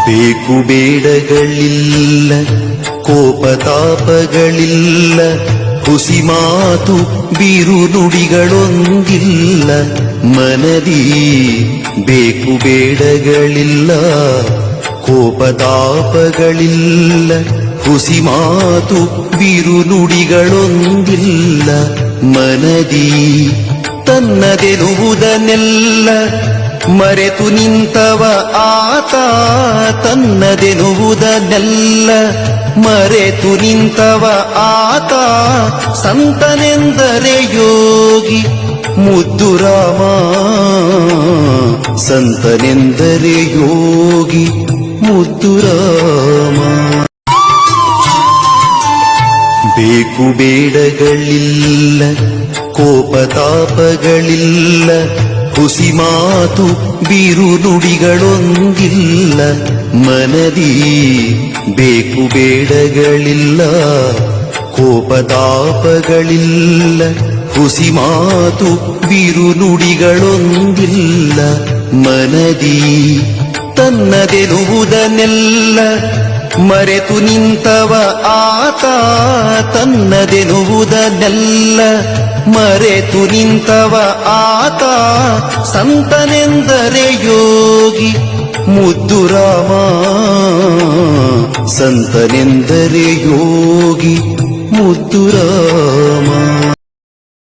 ಬೇಕು ಬೇಡಗಳಿಲ್ಲ, ಕೋಪತಾಪಗಳಿಲ್ಲ, ಹುಸಿ ಮಾತು ಬೀರು ನುಡಿಗಳೊಂದಿಲ್ಲ. ಮನದಿ ಬೇಕು ಬೇಡಗಳಿಲ್ಲ, ಕೋಪತಾಪಗಳಿಲ್ಲ, ಹುಸಿ ಮಾತು ಬೀರು ನುಡಿಗಳೊಂದಿಲ್ಲ. ಮನದಿ ತನ್ನದೆನುವುದನ್ನೆಲ್ಲ ಮರೆತು ನಿಂತವ ಆತ, ತನ್ನದೆನುವುದನ್ನೆಲ್ಲ ಮರೆತು ನಿಂತವ ಆತ. ಸಂತನೆಂದರೆ ಯೋಗಿ ಮುದ್ದು ರಾಮ, ಸಂತನೆಂದರೆ ಯೋಗಿ ಮುದ್ದು ರಾಮ. ಬೇಕು ಬೇಡಗಳಿಲ್ಲ, ಕೋಪತಾಪಗಳಿಲ್ಲ, ಹುಸಿ ಮಾತು ಬೀರು ನುಡಿಗಳೊಂದಿಲ್ಲ. ಮನದಿ ಬೇಕು ಬೇಡಗಳಿಲ್ಲ, ಕೋಪತಾಪಗಳಿಲ್ಲ, ಹುಸಿ ಮಾತು ಬೀರು ನುಡಿಗಳೊಂದಿಲ್ಲ. ಮನದಿ ತನ್ನದೆನುವುದನ್ನೆಲ್ಲ ಮರೆತು ನಿಂತವ ಆತ, ತನ್ನದೆನುವುದನ್ನೆಲ್ಲ ಮರೆತು ನಿಂತವ ಆತ. ಸಂತನೆಂದರೆ ಯೋಗಿ ಮುದ್ದು ರಾಮ, ಸಂತನೆಂದರೆ ಯೋಗಿ ಮುದ್ದು ರಾಮ.